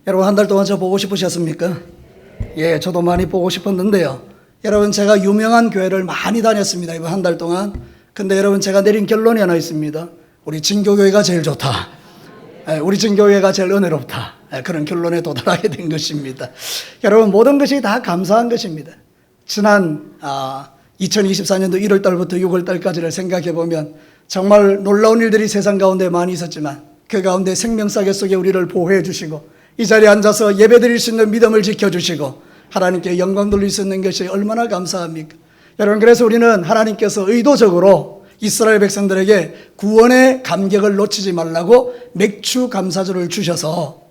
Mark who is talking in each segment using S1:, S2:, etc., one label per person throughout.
S1: 여러분, 한 달 동안 저 보고 싶으셨습니까? 예, 저도 많이 보고 싶었는데요. 여러분, 제가 유명한 교회를 많이 다녔습니다, 이번 한 달 동안. 근데 여러분, 제가 내린 결론이 하나 있습니다. 우리 진교교회가 제일 좋다. 우리 진교회가 제일 은혜롭다. 그런 결론에 도달하게 된 것입니다. 여러분, 모든 것이 다 감사한 것입니다. 지난 2024년도 1월 달부터 6월 달까지를 생각해 보면 정말 놀라운 일들이 세상 가운데 많이 있었지만 그 가운데 생명사계 속에 우리를 보호해 주시고 이 자리에 앉아서 예배드릴 수 있는 믿음을 지켜주시고 하나님께 영광 돌릴 수 있는 것이 얼마나 감사합니까? 여러분, 그래서 우리는 하나님께서 의도적으로 이스라엘 백성들에게 구원의 감격을 놓치지 말라고 맥주 감사주를 주셔서,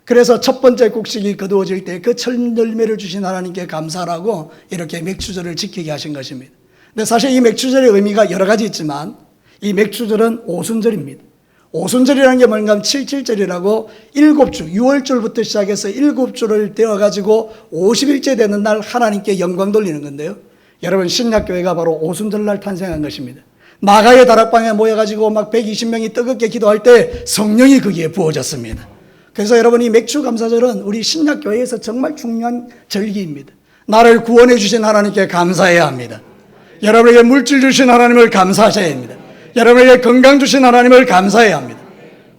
S1: 그래서 첫 번째 곡식이 거두어질 때 그 철열매를 주신 하나님께 감사하라고 이렇게 맥주절을 지키게 하신 것입니다. 근데 사실 이 맥주절의 의미가 여러 가지 있지만 이 맥주절은 오순절입니다. 오순절이라는 게 뭔가 하면 77절이라고 7주, 6월절부터 시작해서 7주를 떼어가지고 50일째 되는 날 하나님께 영광 돌리는 건데요. 여러분, 신약교회가 바로 오순절날 탄생한 것입니다. 마가의 다락방에 모여가지고 막 120명이 뜨겁게 기도할 때 성령이 거기에 부어졌습니다. 그래서 여러분, 이 맥주 감사절은 우리 신약교회에서 정말 중요한 절기입니다. 나를 구원해 주신 하나님께 감사해야 합니다. 여러분에게 물질 주신 하나님을 감사하셔야 합니다. 여러분에게 건강 주신 하나님을 감사해야 합니다.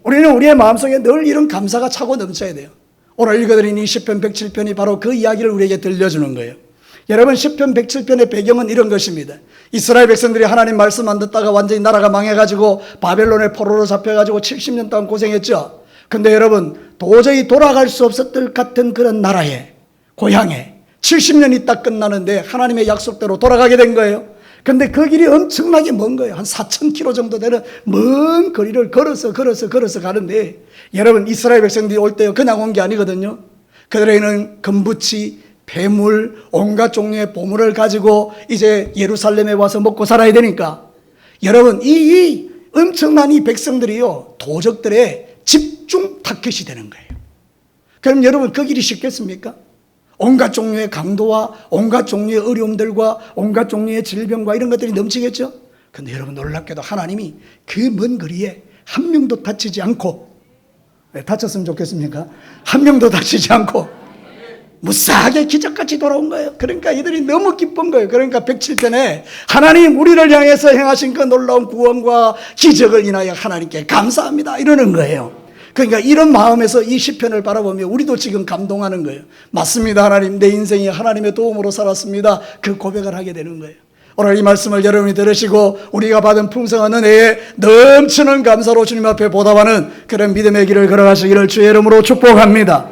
S1: 우리는 우리의 마음속에 늘 이런 감사가 차고 넘쳐야 돼요. 오늘 읽어드린 이 시편 107편이 바로 그 이야기를 우리에게 들려주는 거예요. 여러분, 시편 107편의 배경은 이런 것입니다. 이스라엘 백성들이 하나님 말씀 안 듣다가 완전히 나라가 망해가지고 바벨론의 포로로 잡혀가지고 70년 동안 고생했죠. 근데 여러분, 도저히 돌아갈 수 없었을 것 같은 그런 나라에, 고향에 70년이 딱 끝나는데 하나님의 약속대로 돌아가게 된 거예요. 근데 그 길이 엄청나게 먼 거예요. 한 4,000km 정도 되는 먼 거리를 걸어서 가는데, 여러분, 이스라엘 백성들이 올 때요, 그냥 온 게 아니거든요. 그들에게는 금붙이, 배물, 온갖 종류의 보물을 가지고 이제 예루살렘에 와서 먹고 살아야 되니까, 여러분, 이 엄청난 이 백성들이요, 도적들의 집중 타켓이 되는 거예요. 그럼 여러분, 그 길이 쉽겠습니까? 온갖 종류의 강도와 온갖 종류의 어려움들과 온갖 종류의 질병과 이런 것들이 넘치겠죠? 근데 여러분, 놀랍게도 하나님이 그 먼 거리에 한 명도 다치지 않고, 다쳤으면 좋겠습니까? 한 명도 다치지 않고 무사하게 기적같이 돌아온 거예요. 그러니까 이들이 너무 기쁜 거예요. 그러니까 107편에 하나님, 우리를 향해서 행하신 그 놀라운 구원과 기적을 인하여 하나님께 감사합니다, 이러는 거예요. 그러니까 이런 마음에서 이 시편을 바라보며 우리도 지금 감동하는 거예요. 맞습니다, 하나님, 내 인생이 하나님의 도움으로 살았습니다, 그 고백을 하게 되는 거예요. 오늘 이 말씀을 여러분이 들으시고 우리가 받은 풍성한 은혜에 넘치는 감사로 주님 앞에 보답하는 그런 믿음의 길을 걸어가시기를 주의 이름으로 축복합니다.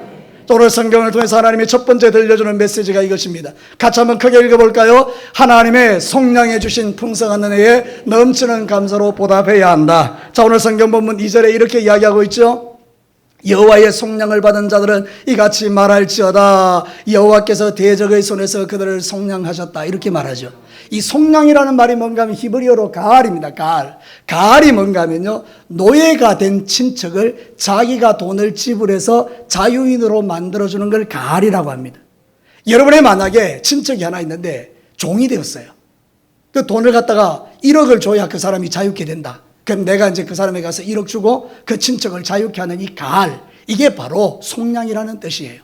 S1: 오늘 성경을 통해서 하나님이 첫 번째 들려주는 메시지가 이것입니다. 같이 한번 크게 읽어볼까요? 하나님의 속량해 주신 풍성한 은혜에 넘치는 감사로 보답해야 한다. 자, 오늘 성경 본문 2절에 이렇게 이야기하고 있죠. 여호와의 속량을 받은 자들은 이같이 말할지어다. 여호와께서 대적의 손에서 그들을 속량하셨다, 이렇게 말하죠. 이 속량이라는 말이 뭔가 하면 히브리어로 가알입니다. 가알이 뭔가 하면요, 노예가 된 친척을 자기가 돈을 지불해서 자유인으로 만들어주는 걸 가알이라고 합니다. 여러분의 만약에 친척이 하나 있는데 종이 되었어요. 그 돈을 갖다가 1억을 줘야 그 사람이 자유케 된다. 그럼 내가 이제 그 사람에 가서 1억 주고 그 친척을 자유케 하는 이 가알, 이게 바로 속량이라는 뜻이에요.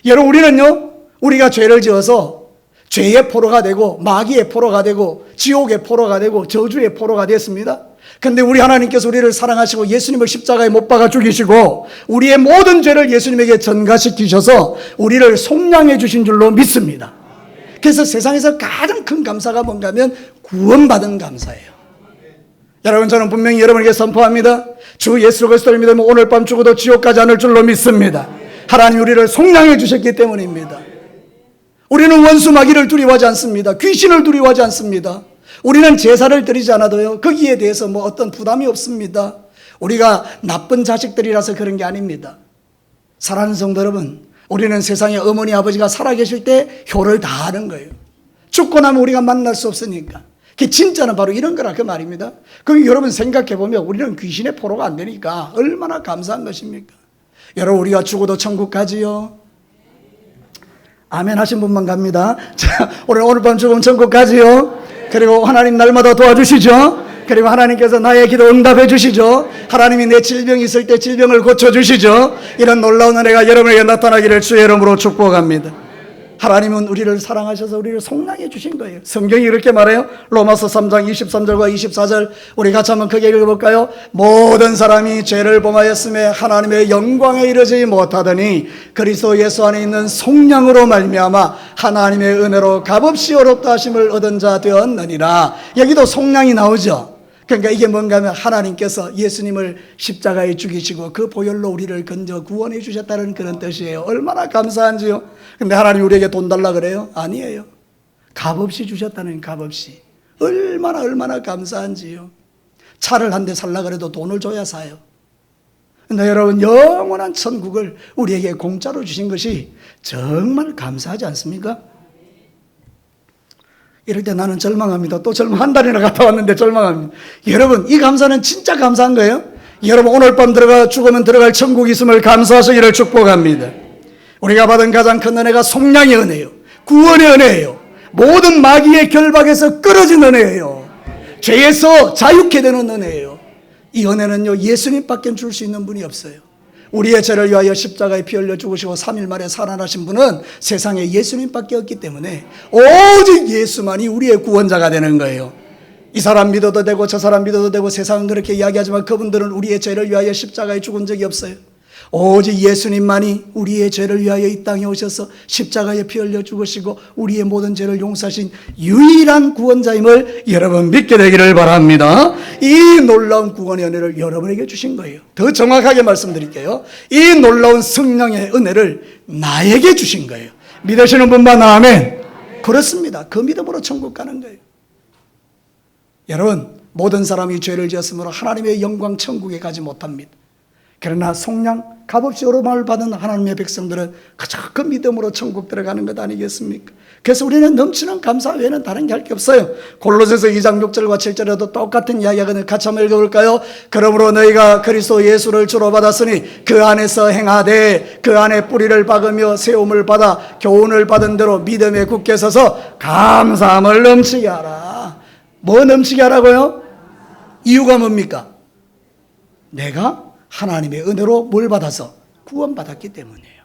S1: 여러분, 우리는요, 우리가 죄를 지어서 죄의 포로가 되고 마귀의 포로가 되고 지옥의 포로가 되고 저주의 포로가 됐습니다. 근데 우리 하나님께서 우리를 사랑하시고 예수님을 십자가에 못 박아 죽이시고 우리의 모든 죄를 예수님에게 전가시키셔서 우리를 속량해 주신 줄로 믿습니다. 그래서 세상에서 가장 큰 감사가 뭔가 하면 구원받은 감사예요. 여러분, 저는 분명히 여러분에게 선포합니다. 주 예수 그리스도를 믿으면 오늘 밤 죽어도 지옥 가지 않을 줄로 믿습니다. 하나님 우리를 속량해 주셨기 때문입니다. 우리는 원수 마귀를 두려워하지 않습니다. 귀신을 두려워하지 않습니다. 우리는 제사를 드리지 않아도요, 거기에 대해서 뭐 어떤 부담이 없습니다. 우리가 나쁜 자식들이라서 그런 게 아닙니다. 사랑하는 성도 여러분, 우리는 세상에 어머니 아버지가 살아계실 때 효를 다하는 거예요. 죽고 나면 우리가 만날 수 없으니까. 그 진짜는 바로 이런 거라 그 말입니다. 그럼 여러분 생각해보면 우리는 귀신의 포로가 안 되니까 얼마나 감사한 것입니까? 여러분, 우리가 죽어도 천국 가지요? 아멘 하신 분만 갑니다. 자, 오늘 밤 죽으면 천국 가지요? 그리고 하나님 날마다 도와주시죠? 그리고 하나님께서 나의 기도 응답해 주시죠. 하나님이 내 질병이 있을 때 질병을 고쳐주시죠. 이런 놀라운 은혜가 여러분에게 나타나기를 주의 이름으로 축복합니다. 하나님은 우리를 사랑하셔서 우리를 속량해 주신 거예요. 성경이 이렇게 말해요. 로마서 3장 23절과 24절 우리 같이 한번 크게 읽어볼까요? 모든 사람이 죄를 범하였음에 하나님의 영광에 이르지 못하더니 그리스도 예수 안에 있는 속량으로 말미암아 하나님의 은혜로 값없이 어렵다 하심을 얻은 자 되었느니라. 여기도 속량이 나오죠. 그러니까 이게 뭔가 하면 하나님께서 예수님을 십자가에 죽이시고 그 보혈로 우리를 건져 구원해 주셨다는 그런 뜻이에요. 얼마나 감사한지요. 근데 하나님 우리에게 돈 달라 그래요? 아니에요. 값없이 주셨다는 값없이. 얼마나 감사한지요. 차를 한 대 살라 그래도 돈을 줘야 사요. 근데 여러분 영원한 천국을 우리에게 공짜로 주신 것이 정말 감사하지 않습니까? 이럴 때 나는 절망합니다. 또 절망 한 달이나 갔다 왔는데 절망합니다. 여러분 이 감사는 진짜 감사한 거예요. 여러분 오늘 밤 죽으면 들어갈 천국이 있음을 감사하시기를 축복합니다. 우리가 받은 가장 큰 은혜가 속량의 은혜예요. 구원의 은혜예요. 모든 마귀의 결박에서 끊어진 은혜예요. 죄에서 자유케 되는 은혜예요. 이 은혜는요 예수님밖에 줄 수 있는 분이 없어요. 우리의 죄를 위하여 십자가에 피 흘려 죽으시고 3일 만에 살아나신 분은 세상에 예수님밖에 없기 때문에 오직 예수만이 우리의 구원자가 되는 거예요. 이 사람 믿어도 되고 저 사람 믿어도 되고 세상은 그렇게 이야기하지만 그분들은 우리의 죄를 위하여 십자가에 죽은 적이 없어요. 오직 예수님만이 우리의 죄를 위하여 이 땅에 오셔서 십자가에 피 흘려 죽으시고 우리의 모든 죄를 용서하신 유일한 구원자임을 여러분 믿게 되기를 바랍니다. 이 놀라운 구원의 은혜를 여러분에게 주신 거예요. 더 정확하게 말씀드릴게요. 이 놀라운 성령의 은혜를 나에게 주신 거예요. 믿으시는 분만 아멘. 그렇습니다. 그 믿음으로 천국 가는 거예요. 여러분 모든 사람이 죄를 지었으므로 하나님의 영광 천국에 가지 못합니다. 그러나 속량 값없이 어려움을 받은 하나님의 백성들은 그저 그 믿음으로 천국 들어가는 것 아니겠습니까? 그래서 우리는 넘치는 감사 외에는 다른 게 할 게 없어요. 골로새서 2장 6절과 7절에도 똑같은 이야기하거든요. 같이 한번 읽어볼까요? 그러므로 너희가 그리스도 예수를 주로 받았으니 그 안에서 행하되 그 안에 뿌리를 박으며 세움을 받아 교훈을 받은 대로 믿음에 굳게 서서 감사함을 넘치게 하라. 뭐 넘치게 하라고요? 이유가 뭡니까? 내가 하나님의 은혜로 뭘 받아서? 구원받았기 때문이에요.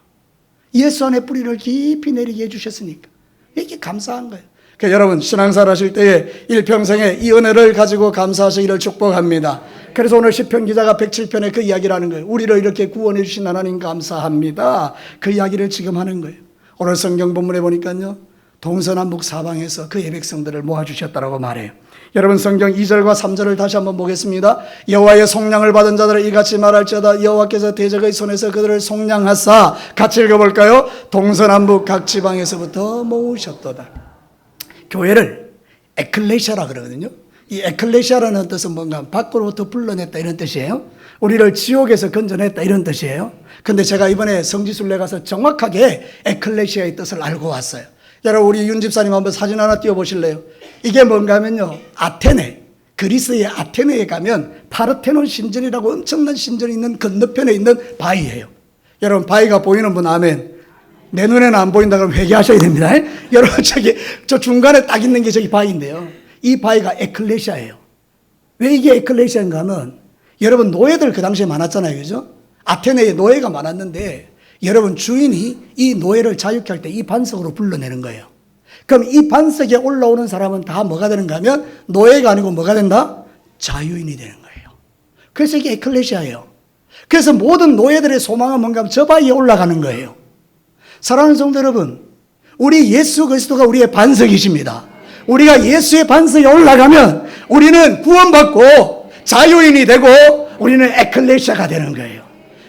S1: 예수 안에 뿌리를 깊이 내리게 해주셨으니까 이게 감사한 거예요. 그러니까 여러분 신앙생활 하실 때에 일평생에 이 은혜를 가지고 감사하시기를 축복합니다. 그래서 오늘 시편 기자가 107편에 그 이야기를 하는 거예요. 우리를 이렇게 구원해 주신 하나님 감사합니다. 그 이야기를 지금 하는 거예요. 오늘 성경 본문에 보니까요 동서남북 사방에서 그의 백성들을 모아주셨다고 말해요. 여러분 성경 2절과 3절을 다시 한번 보겠습니다. 여호와의 속량을 받은 자들을 이같이 말할지어다 여호와께서 대적의 손에서 그들을 속량하사 같이 읽어볼까요? 동서남북 각 지방에서부터 모으셨도다. 교회를 에클레시아라 그러거든요. 이 에클레시아라는 뜻은 뭔가 밖으로부터 불러냈다 이런 뜻이에요. 우리를 지옥에서 건져냈다 이런 뜻이에요. 근데 제가 이번에 성지순례 가서 정확하게 에클레시아의 뜻을 알고 왔어요. 여러분 우리 윤 집사님 한번 사진 하나 띄워보실래요? 이게 뭔가 하면요 아테네, 그리스의 아테네에 가면 파르테논 신전이라고 엄청난 신전이 있는 건너편에 있는 바위예요. 여러분 바위가 보이는 분 아멘. 내 눈에는 안 보인다 그러면 회개하셔야 됩니다. 여러분 저 중간에 딱 있는 게 저기 바위인데요 이 바위가 에클레시아예요. 왜 이게 에클레시아인가 하면 여러분 노예들 그 당시에 많았잖아요, 그죠? 아테네에 노예가 많았는데 여러분 주인이 이 노예를 자유케 할 때 이 반석으로 불러내는 거예요. 그럼 이 반석에 올라오는 사람은 다 뭐가 되는가 하면 노예가 아니고 뭐가 된다? 자유인이 되는 거예요. 그래서 이게 에클레시아예요. 그래서 모든 노예들의 소망은 뭔가 하면 저 바위에 올라가는 거예요. 사랑하는 성도 여러분, 우리 예수 그리스도가 우리의 반석이십니다. 우리가 예수의 반석에 올라가면 우리는 구원받고 자유인이 되고 우리는 에클레시아가 되는 거예요.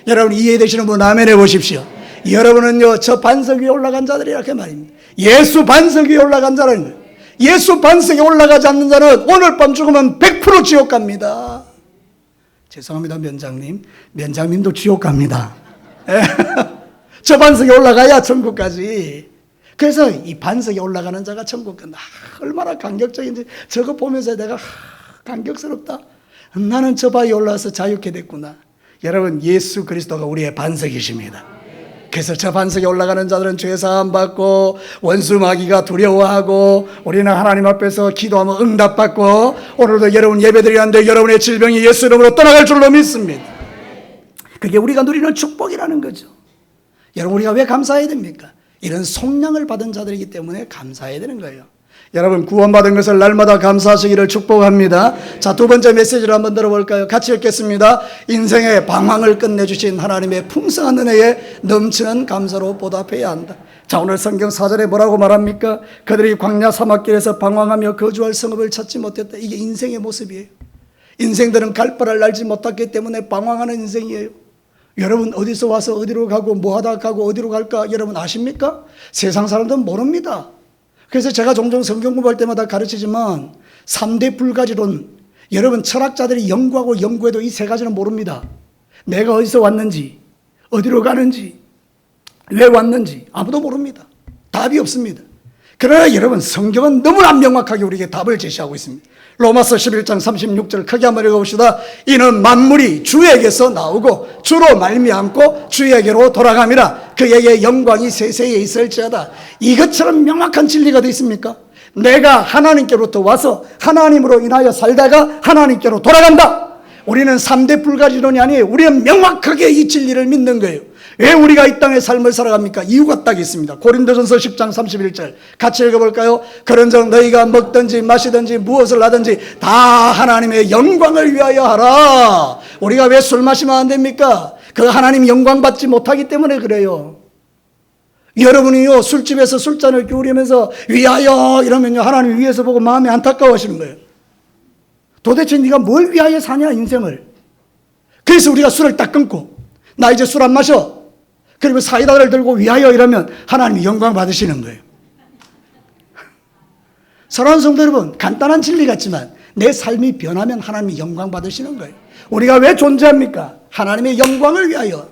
S1: 여러분 이해되시는 분 아멘 해보십시오. 여러분은요 저 반석 위에 올라간 자들이라 그 말입니다. 예수 반석 위에 올라간 자라는 거예요. 예수 반석에 올라가지 않는 자는 오늘 밤 죽으면 100% 지옥 갑니다. 죄송합니다 면장님도 지옥 갑니다. 저 반석에 올라가야 천국까지. 그래서 이 반석에 올라가는 자가 천국 간다. 얼마나 감격적인지 저거 보면서 내가 감격스럽다. 나는 저 바위에 올라와서 자유케 됐구나. 여러분 예수 그리스도가 우리의 반석이십니다. 그래서 저 반석에 올라가는 자들은 죄사함 받고 원수 마귀가 두려워하고 우리는 하나님 앞에서 기도하면 응답받고 오늘도 여러분 예배드리는데 여러분의 질병이 예수 이름으로 떠나갈 줄로 믿습니다. 그게 우리가 누리는 축복이라는 거죠. 여러분 우리가 왜 감사해야 됩니까? 이런 속량을 받은 자들이기 때문에 감사해야 되는 거예요. 여러분 구원받은 것을 날마다 감사하시기를 축복합니다. 자, 두 번째 메시지를 한번 들어볼까요? 같이 읽겠습니다. 인생의 방황을 끝내주신 하나님의 풍성한 은혜에 넘치는 감사로 보답해야 한다. 자, 오늘 성경 4절에 뭐라고 말합니까? 그들이 광야 사막길에서 방황하며 거주할 성읍을 찾지 못했다. 이게 인생의 모습이에요. 인생들은 갈 바를 알지 못했기 때문에 방황하는 인생이에요. 여러분 어디서 와서 어디로 가고 뭐 하다 가고 어디로 갈까 여러분 아십니까? 세상 사람들은 모릅니다. 그래서 제가 종종 성경 공부할 때마다 가르치지만 3대 불가지론, 여러분 철학자들이 연구하고 연구해도 이 세 가지는 모릅니다. 내가 어디서 왔는지, 어디로 가는지, 왜 왔는지 아무도 모릅니다. 답이 없습니다. 그러나 여러분 성경은 너무나 명확하게 우리에게 답을 제시하고 있습니다. 로마서 11장 36절 크게 한번 읽어봅시다. 이는 만물이 주에게서 나오고 주로 말미암고 주에게로 돌아감이라. 그에게 영광이 세세에 있을지어다. 이것처럼 명확한 진리가 어디 있습니까? 내가 하나님께로부터 와서 하나님으로 인하여 살다가 하나님께로 돌아간다. 우리는 3대 불가지론이 아니에요. 우리는 명확하게 이 진리를 믿는 거예요. 왜 우리가 이 땅의 삶을 살아갑니까? 이유가 딱 있습니다. 고린도전서 10장 31절 같이 읽어볼까요? 그런즉 너희가 먹든지 마시든지 무엇을 하든지 다 하나님의 영광을 위하여 하라. 우리가 왜 술 마시면 안 됩니까? 그 하나님 영광 받지 못하기 때문에 그래요. 여러분이요 술집에서 술잔을 기울이면서 위하여 이러면요 하나님 위에서 보고 마음이 안타까워하시는 거예요. 도대체 네가 뭘 위하여 사냐 인생을. 그래서 우리가 술을 딱 끊고 나 이제 술 안 마셔. 그리고 사이다를 들고 위하여 이러면 하나님이 영광 받으시는 거예요. 사랑하는 성도 여러분, 간단한 진리 같지만 내 삶이 변하면 하나님이 영광 받으시는 거예요. 우리가 왜 존재합니까? 하나님의 영광을 위하여.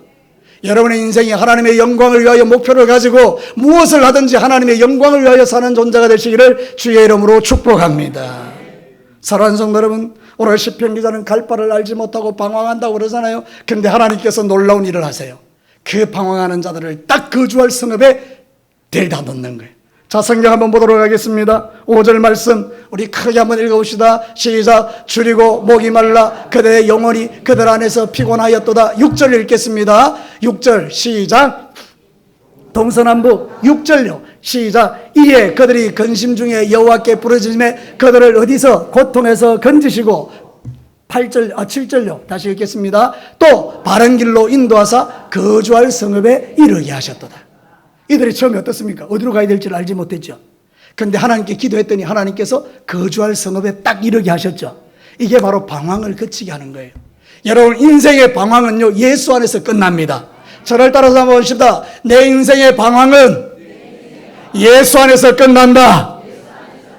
S1: 여러분의 인생이 하나님의 영광을 위하여 목표를 가지고 무엇을 하든지 하나님의 영광을 위하여 사는 존재가 되시기를 주의 이름으로 축복합니다. 사랑하는 성도 여러분, 오늘 시편 기자는 갈 바를 알지 못하고 방황한다고 그러잖아요. 그런데 하나님께서 놀라운 일을 하세요. 그 방황하는 자들을 딱 거주할 성읍에 데려다 놓는 거예요. 자, 성경 한번 보도록 하겠습니다. 5절 말씀 우리 크게 한번 읽어봅시다. 시작. 줄이고 목이 말라 그들의 영혼이 그들 안에서 피곤하였도다. 6절 읽겠습니다. 6절 시작. 동서남북 6절요. 시작. 이에 그들이 근심 중에 여호와께 부르짖음에 그들을 어디서 고통에서 건지시고 7절요. 다시 읽겠습니다. 또 바른 길로 인도하사 거주할 성읍에 이르게 하셨도다. 이들이 처음에 어떻습니까? 어디로 가야 될지를 알지 못했죠. 그런데 하나님께 기도했더니 하나님께서 거주할 성읍에 딱 이르게 하셨죠. 이게 바로 방황을 거치게 하는 거예요. 여러분 인생의 방황은요 예수 안에서 끝납니다. 저를 따라서 한번 봅시다. 내 인생의 방황은 예수 안에서 끝난다.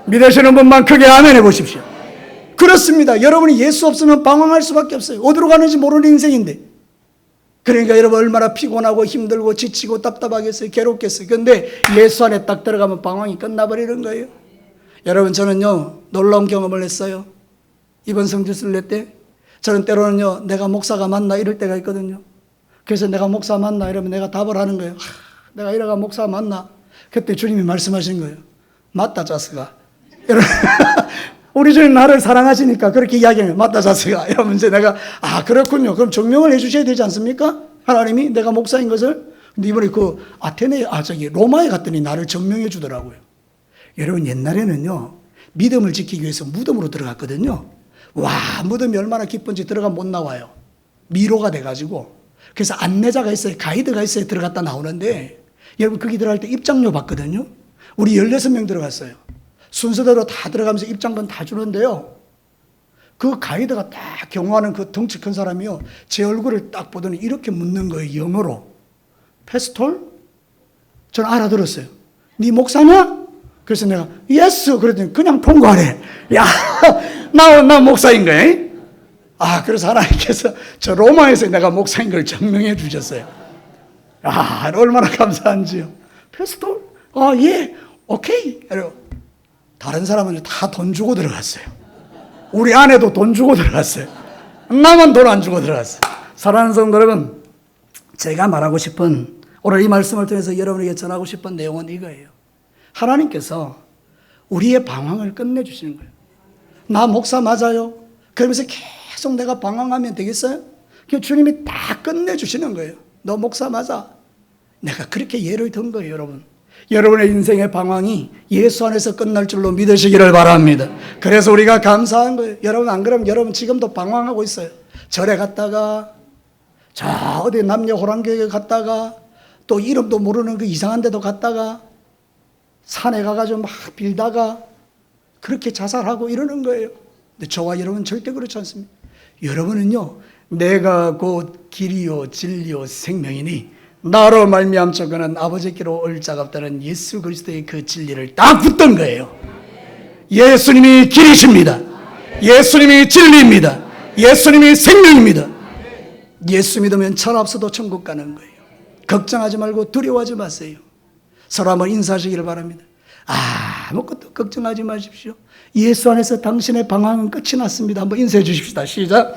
S1: 믿으시는 분만 크게 아멘 해보십시오. 그렇습니다. 여러분이 예수 없으면 방황할 수밖에 없어요. 어디로 가는지 모르는 인생인데. 그러니까 여러분 얼마나 피곤하고 힘들고 지치고 답답하겠어요. 괴롭겠어요. 그런데 예수 안에 딱 들어가면 방황이 끝나버리는 거예요. 여러분 저는요 놀라운 경험을 했어요. 이번 성지순례 때 저는 때로는요 내가 목사가 맞나 이럴 때가 있거든요. 그래서 내가 목사 맞나 이러면 내가 답을 하는 거예요. 내가 이래가 목사 맞나? 그때 주님이 말씀하신 거예요. 맞다 자스가. 우리 주님 나를 사랑하시니까 그렇게 이야기해요. 맞다 자스가. 이러면서 내가 그렇군요. 그럼 증명을 해 주셔야 되지 않습니까? 하나님이 내가 목사인 것을. 근데 이번에 로마에 갔더니 나를 증명해 주더라고요. 여러분 옛날에는요 믿음을 지키기 위해서 무덤으로 들어갔거든요. 와 무덤이 얼마나 깊은지 들어가면 못 나와요. 미로가 돼가지고. 그래서 안내자가 있어요. 가이드가 있어요. 들어갔다 나오는데 여러분 거기 들어갈 때 입장료 받거든요. 우리 16명 들어갔어요. 순서대로 다 들어가면서 입장권 다 주는데요. 그 가이드가 딱 경호하는 그 덩치 큰 사람이요. 제 얼굴을 딱 보더니 이렇게 묻는 거예요. 영어로. 패스톨? 저는 알아들었어요. 네 목사냐? 그래서 내가 예스 그랬더니 그냥 통과하래. 야, 나 목사인 거야. 그래서 하나님께서 저 로마에서 내가 목사인 걸 증명해 주셨어요. 얼마나 감사한지요. 패스톨? 예, 오케이. 다른 사람은 다 돈 주고 들어갔어요. 우리 아내도 돈 주고 들어갔어요. 나만 돈 안 주고 들어갔어요. 사랑하는 성도 여러분, 제가 말하고 싶은 오늘 이 말씀을 통해서 여러분에게 전하고 싶은 내용은 이거예요. 하나님께서 우리의 방황을 끝내주시는 거예요. 나 목사 맞아요? 그러면서 계속 내가 방황하면 되겠어요? 주님이 다 끝내주시는 거예요. 너 목사 맞아. 내가 그렇게 예를 든 거예요, 여러분. 여러분의 인생의 방황이 예수 안에서 끝날 줄로 믿으시기를 바랍니다. 그래서 우리가 감사한 거예요. 여러분, 안 그러면 여러분 지금도 방황하고 있어요. 절에 갔다가, 저 어디 남녀 호랑교회 갔다가, 또 이름도 모르는 그 이상한 데도 갔다가, 산에 가가지고 막 빌다가, 그렇게 자살하고 이러는 거예요. 근데 저와 여러분 절대 그렇지 않습니다. 여러분은요, 내가 곧 길이요 진리요 생명이니 나로 말미암자 그는 아버지께로 올 자가 없다는 예수 그리스도의 그 진리를 딱 붙던 거예요. 예수님이 길이십니다. 예수님이 진리입니다. 예수님이 생명입니다. 예수 믿으면 천 없어도 천국 가는 거예요. 걱정하지 말고 두려워하지 마세요. 서로 한번 인사하시기를 바랍니다. 아무것도 걱정하지 마십시오. 예수 안에서 당신의 방황은 끝이 났습니다. 한번 인사해 주십시다. 시작.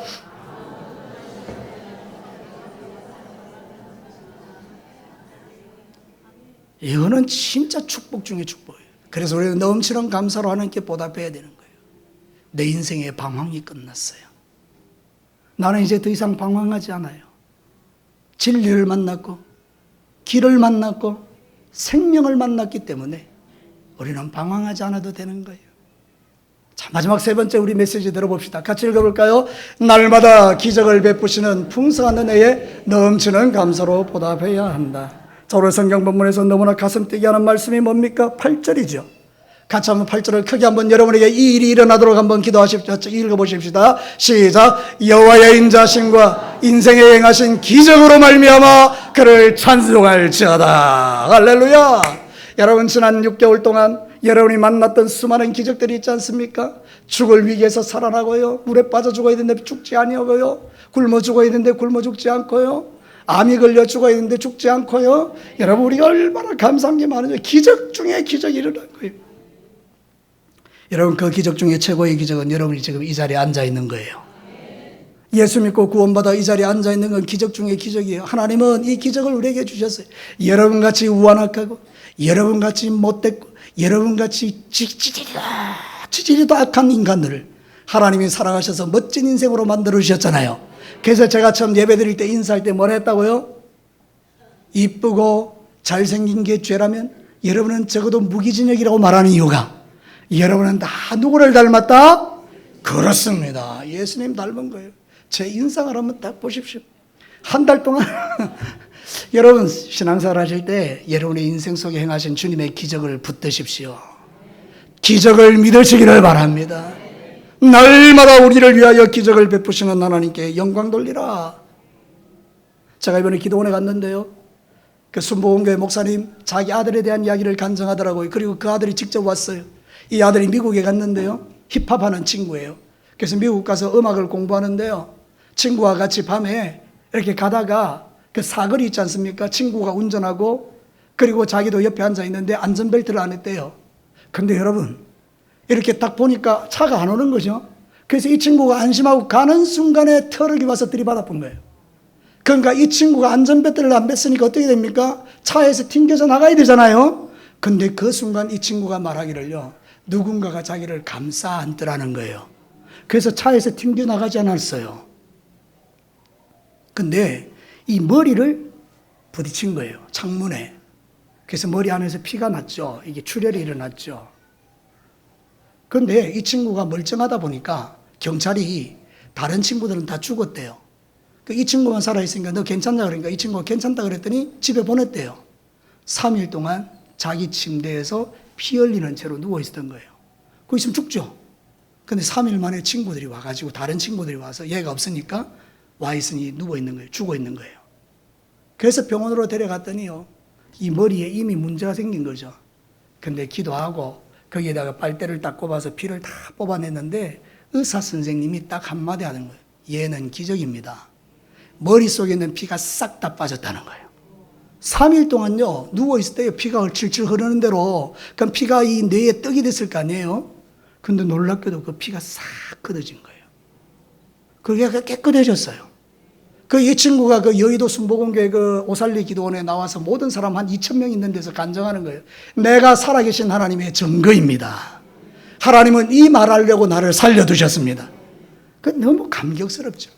S1: 이거는 진짜 축복 중에 축복이에요. 그래서 우리는 넘치는 감사로 하나님께 보답해야 되는 거예요. 내 인생의 방황이 끝났어요. 나는 이제 더 이상 방황하지 않아요. 진리를 만났고 길을 만났고 생명을 만났기 때문에 우리는 방황하지 않아도 되는 거예요. 자, 마지막 세 번째 우리 메시지 들어봅시다. 같이 읽어볼까요? 날마다 기적을 베푸시는 풍성한 은혜에 넘치는 감사로 보답해야 한다. 자, 오늘 성경 본문에서 너무나 가슴 뛰게 하는 말씀이 뭡니까? 8절이죠. 같이 한번 8절을 크게 한번 여러분에게 이 일이 일어나도록 한번 기도하십시오. 읽어보십시다. 시작. 여호와의 인자심과 인생에 행하신 기적으로 말미암아 그를 찬송할지어다. 할렐루야. 여러분, 지난 6개월 동안 여러분이 만났던 수많은 기적들이 있지 않습니까? 죽을 위기에서 살아나고요, 물에 빠져 죽어야 되는데 죽지 아니하고요, 굶어 죽어야 되는데 굶어 죽지 않고요, 암이 걸려 죽어야 되는데 죽지 않고요. 여러분, 우리가 얼마나 감사한 게 많은지. 기적 중에 기적이 일어난 거예요. 여러분, 그 기적 중에 최고의 기적은 여러분이 지금 이 자리에 앉아 있는 거예요. 예수 믿고 구원받아 이 자리에 앉아 있는 건 기적 중에 기적이에요. 하나님은 이 기적을 우리에게 주셨어요. 여러분같이 우완악하고 여러분같이 못됐고 여러분같이 지지리도 악한 인간들을 하나님이 사랑하셔서 멋진 인생으로 만들어 주셨잖아요. 그래서 제가 처음 예배 드릴 때 인사할 때 뭐라 했다고요? 이쁘고 잘생긴 게 죄라면 여러분은 적어도 무기징역이라고 말하는 이유가, 여러분은 다 누구를 닮았다? 그렇습니다. 예수님 닮은 거예요. 제 인상을 한번 딱 보십시오. 한 달 동안 여러분 신앙생활 하실 때 여러분의 인생 속에 행하신 주님의 기적을 붙드십시오. 기적을 믿으시기를 바랍니다. 날마다 우리를 위하여 기적을 베푸시는 하나님께 영광 돌리라. 제가 이번에 기도원에 갔는데요, 그 순복음교회 목사님 자기 아들에 대한 이야기를 간증하더라고요. 그리고 그 아들이 직접 왔어요. 이 아들이 미국에 갔는데요, 힙합하는 친구예요. 그래서 미국 가서 음악을 공부하는데요, 친구와 같이 밤에 이렇게 가다가 그 사거리 있지 않습니까? 친구가 운전하고 그리고 자기도 옆에 앉아 있는데 안전벨트를 안 했대요. 근데 여러분, 이렇게 딱 보니까 차가 안 오는 거죠. 그래서 이 친구가 안심하고 가는 순간에 트럭이 와서 들이받아 본 거예요. 그러니까 이 친구가 안전벨트를 안 맸으니까 어떻게 됩니까? 차에서 튕겨서 나가야 되잖아요. 근데 그 순간 이 친구가 말하기를요, 누군가가 자기를 감싸 안더라는 거예요. 그래서 차에서 튕겨 나가지 않았어요. 근데 이 머리를 부딪힌 거예요, 창문에. 그래서 머리 안에서 피가 났죠. 이게 출혈이 일어났죠. 근데 이 친구가 멀쩡하다 보니까 경찰이 다른 친구들은 다 죽었대요. 이 친구만 살아있으니까 너 괜찮냐 그러니까 이 친구가 괜찮다 그랬더니 집에 보냈대요. 3일 동안 자기 침대에서 피 흘리는 채로 누워있었던 거예요. 거기 있으면 죽죠. 근데 3일 만에 친구들이 와가지고, 다른 친구들이 와서 얘가 없으니까 와 있으니 누워있는 거예요. 죽어있는 거예요. 그래서 병원으로 데려갔더니요, 이 머리에 이미 문제가 생긴 거죠. 근데 기도하고 거기에다가 빨대를 딱 꼽아서 피를 다 뽑아냈는데 의사 선생님이 딱 한마디 하는 거예요. 얘는 기적입니다. 머릿속에 있는 피가 싹 다 빠졌다는 거예요. 3일 동안요, 누워있을 때 피가 질질 흐르는 대로, 그럼 피가 이 뇌에 떡이 됐을 거 아니에요? 근데 놀랍게도 그 피가 싹 걷어진 거예요. 그게 깨끗해졌어요. 그 이 친구가 그 여의도 순복음교회 그 오살리 기도원에 나와서 모든 사람 한 2,000명 있는 데서 간증하는 거예요. 내가 살아계신 하나님의 증거입니다. 하나님은 이 말하려고 나를 살려두셨습니다. 그 너무 감격스럽죠.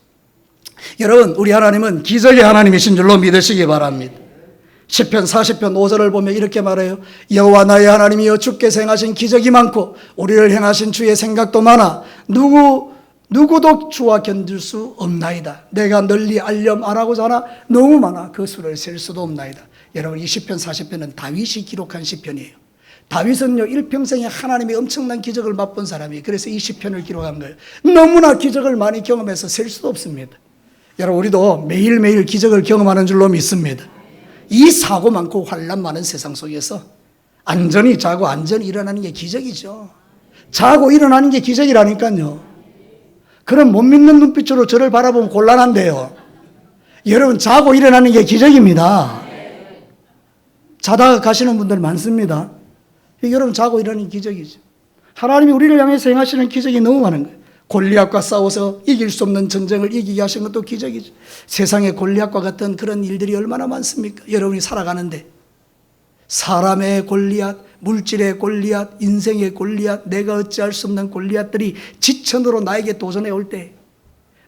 S1: 여러분, 우리 하나님은 기적의 하나님이신 줄로 믿으시기 바랍니다. 시편 40편 5절을 보면 이렇게 말해요. 여호와 나의 하나님이여, 주께서 행하신 기적이 많고 우리를 향하신 주의 생각도 많아 누구도 주와 견딜 수 없나이다. 내가 널리 알려하고자 하나 너무 많아 그 수를 셀 수도 없나이다. 여러분, 이 시편 40편은 다윗이 기록한 시편이에요. 다윗은요, 일평생에 하나님의 엄청난 기적을 맛본 사람이에요. 그래서 이 시편을 기록한 거예요. 너무나 기적을 많이 경험해서 셀 수도 없습니다. 여러분, 우리도 매일매일 기적을 경험하는 줄로 믿습니다. 이 사고 많고 환난 많은 세상 속에서 안전히 자고 안전히 일어나는 게 기적이죠. 자고 일어나는 게 기적이라니까요. 그럼 못 믿는 눈빛으로 저를 바라보면 곤란한데요. 여러분, 자고 일어나는 게 기적입니다. 자다가 가시는 분들 많습니다. 여러분, 자고 일어나는 기적이죠. 하나님이 우리를 향해서 행하시는 기적이 너무 많은 거예요. 골리앗과 싸워서 이길 수 없는 전쟁을 이기게 하신 것도 기적이죠. 세상에 골리앗과 같은 그런 일들이 얼마나 많습니까? 여러분이 살아가는데 사람의 골리앗, 물질의 골리앗, 인생의 골리앗, 내가 어찌할 수 없는 골리앗들이 지천으로 나에게 도전해 올 때,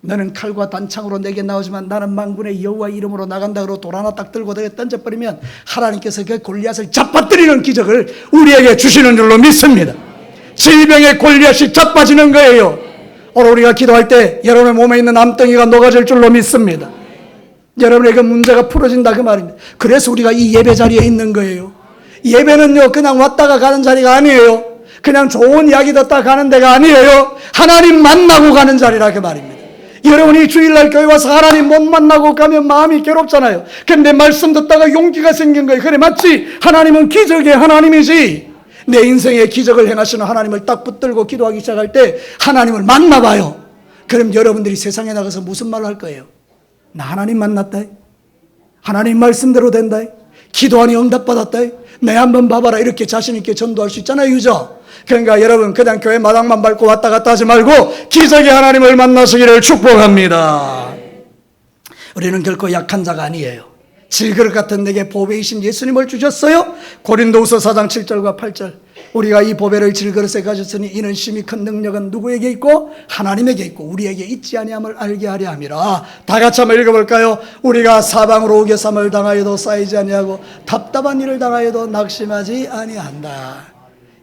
S1: 너는 칼과 단창으로 내게 나오지만 나는 만군의 여호와 이름으로 나간다 그러고 돌 하나 딱 들고 내게 던져버리면 하나님께서 그 골리앗을 잡아뜨리는 기적을 우리에게 주시는 줄로 믿습니다. 질병의 골리앗이 자빠지는 거예요. 오늘 우리가 기도할 때 여러분의 몸에 있는 암덩이가 녹아질 줄로 믿습니다. 여러분의 그 문제가 풀어진다 그 말입니다. 그래서 우리가 이 예배 자리에 있는 거예요. 예배는요, 그냥 왔다가 가는 자리가 아니에요. 그냥 좋은 이야기 듣다 가는 데가 아니에요. 하나님 만나고 가는 자리라 그 말입니다. 여러분이 주일날 교회 와서 하나님 못 만나고 가면 마음이 괴롭잖아요. 그런데 말씀 듣다가 용기가 생긴 거예요. 그래, 맞지? 하나님은 기적의 하나님이지. 내 인생에 기적을 행하시는 하나님을 딱 붙들고 기도하기 시작할 때 하나님을 만나봐요. 그럼 여러분들이 세상에 나가서 무슨 말을 할 거예요? 나 하나님 만났다. 하나님 말씀대로 된다. 기도하니 응답받았다. 내 한번 봐봐라. 이렇게 자신 있게 전도할 수 있잖아요. 유저. 그러니까 여러분, 그냥 교회 마당만 밟고 왔다 갔다 하지 말고 기적의 하나님을 만나시기를 축복합니다. 우리는 결코 약한 자가 아니에요. 질그릇 같은 내게 보배이신 예수님을 주셨어요. 고린도후서 4장 7절과 8절. 우리가 이 보배를 질그릇에 가졌으니 이는 심히 큰 능력은 누구에게 있고 하나님에게 있고 우리에게 있지 아니함을 알게 하려 함이라. 다 같이 한번 읽어볼까요? 우리가 사방으로 우겨쌈을 당하여도 쌓이지 아니하고 답답한 일을 당하여도 낙심하지 아니한다.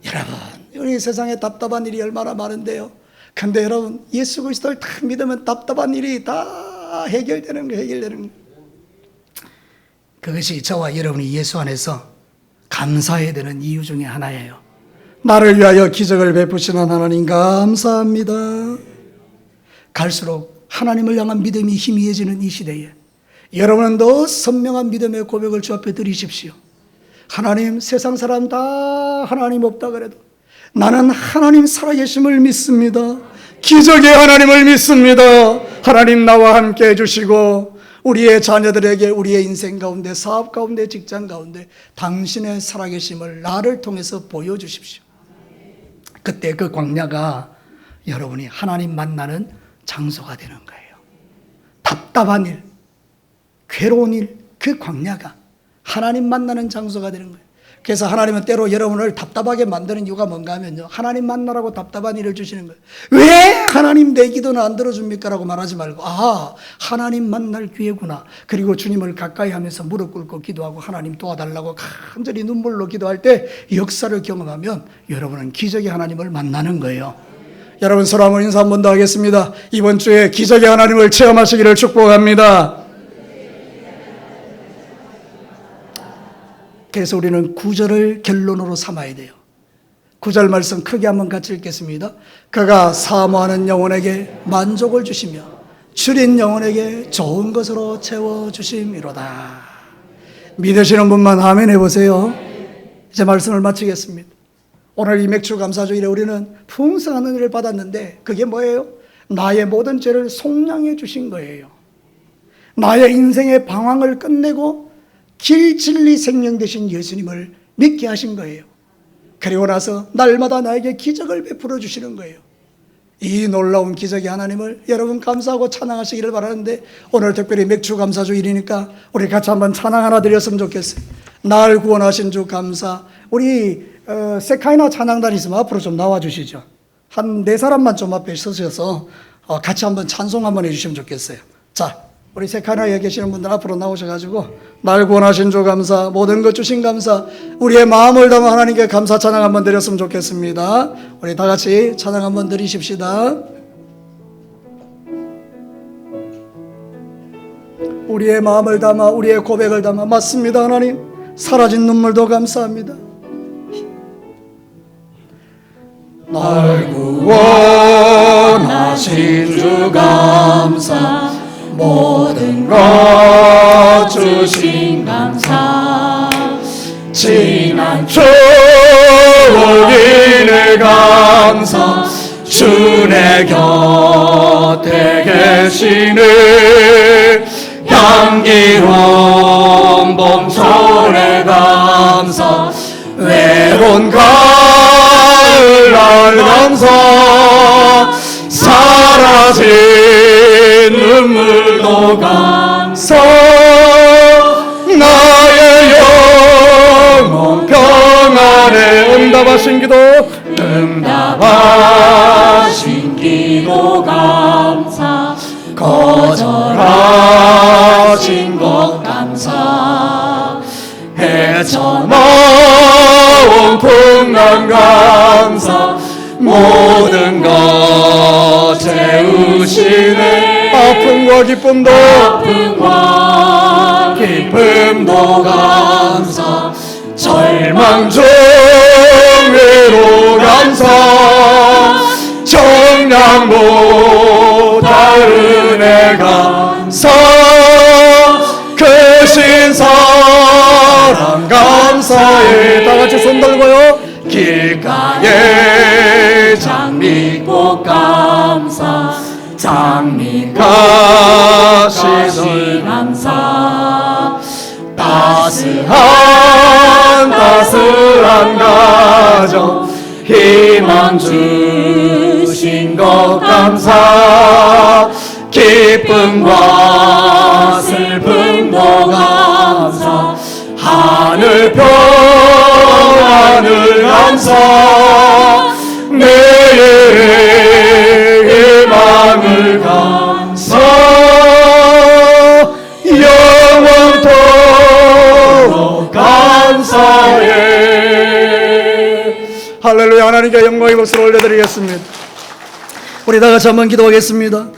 S1: 여러분, 우리 세상에 답답한 일이 얼마나 많은데요. 근데 여러분, 예수 그리스도를 딱 믿으면 답답한 일이 다 해결되는 거예요. 해결되는 거예요. 그것이 저와 여러분이 예수 안에서 감사해야 되는 이유 중에 하나예요. 나를 위하여 기적을 베푸시는 하나님 감사합니다. 갈수록 하나님을 향한 믿음이 희미해지는 이 시대에 여러분은 더 선명한 믿음의 고백을 주 앞에 드리십시오. 하나님, 세상 사람 다 하나님 없다 그래도 나는 하나님 살아계심을 믿습니다. 기적의 하나님을 믿습니다. 하나님 나와 함께 해주시고 우리의 자녀들에게 우리의 인생 가운데, 사업 가운데, 직장 가운데 당신의 살아계심을 나를 통해서 보여주십시오. 그때 그 광야가 여러분이 하나님 만나는 장소가 되는 거예요. 답답한 일, 괴로운 일, 그 광야가 하나님 만나는 장소가 되는 거예요. 그래서 하나님은 때로 여러분을 답답하게 만드는 이유가 뭔가 하면요, 하나님 만나라고 답답한 일을 주시는 거예요. 왜 하나님 내 기도는 안 들어줍니까? 라고 말하지 말고, 아, 하나님 만날 기회구나. 그리고 주님을 가까이 하면서 무릎 꿇고 기도하고 하나님 도와달라고 간절히 눈물로 기도할 때 역사를 경험하면 여러분은 기적의 하나님을 만나는 거예요. 여러분, 서로 한번 인사 한 번 더 하겠습니다. 이번 주에 기적의 하나님을 체험하시기를 축복합니다. 그래서 우리는 9절을 결론으로 삼아야 돼요. 9절 말씀 크게 한번 같이 읽겠습니다. 그가 사모하는 영혼에게 만족을 주시며 줄인 영혼에게 좋은 것으로 채워주심이로다. 믿으시는 분만 아멘 해보세요. 이제 말씀을 마치겠습니다. 오늘 이 맥주 감사주일에 우리는 풍성한 은혜를 받았는데 그게 뭐예요? 나의 모든 죄를 속량해 주신 거예요. 나의 인생의 방황을 끝내고 길, 진리, 생명 되신 예수님을 믿게 하신 거예요. 그리고 나서 날마다 나에게 기적을 베풀어 주시는 거예요. 이 놀라운 기적의 하나님을 여러분 감사하고 찬양하시기를 바라는데, 오늘 특별히 맥주 감사 주일이니까 우리 같이 한번 찬양 하나 드렸으면 좋겠어요. 날 구원하신 주 감사. 우리 세카이나 찬양단 있으면 앞으로 좀 나와주시죠. 한 4사람만 좀 앞에 서셔서 같이 한번 찬송 한번 해주시면 좋겠어요. 자, 우리 세카이나에 계시는 분들 앞으로 나오셔가지고 날 구원하신 주 감사, 모든 것 주신 감사, 우리의 마음을 담아 하나님께 감사 찬양 한번 드렸으면 좋겠습니다. 우리 다 같이 찬양 한번 드리십시다. 우리의 마음을 담아, 우리의 고백을 담아, 맞습니다. 하나님, 사라진 눈물도 감사합니다. 날 구원하신 주 감사, 모든 것 주신 감사, 지난 추억인을 감사, 주내 곁에 계시는 향기로운 봄철에 감사, 외로운 가을날 감사, 사라진 눈물도 감사, 나의 영혼 평안에 응답하신 기도, 응답하신 기도 감사, 거절하신 것 감사, 헤쳐나온 풍랑 감사, 모든 것 채우시네. 아픔과 기쁨도, 아픔과 기쁨도 감사, 절망 중 외로 감사, 청량보다 은혜 감사, 크신 사랑 감사해. 다 같이 손 들고요. 길가에 장미꽃 감사, 장미가시 감사, 따스한 가정 희망 주신 것 감사, 기쁨과 슬픔도 감사, 하늘 평안을 감사, 내일의 희망을 감사, 영원토록 감사해. 할렐루야. 하나님께 영광의 박수를 올려드리겠습니다. 우리 다 같이 한번 기도하겠습니다.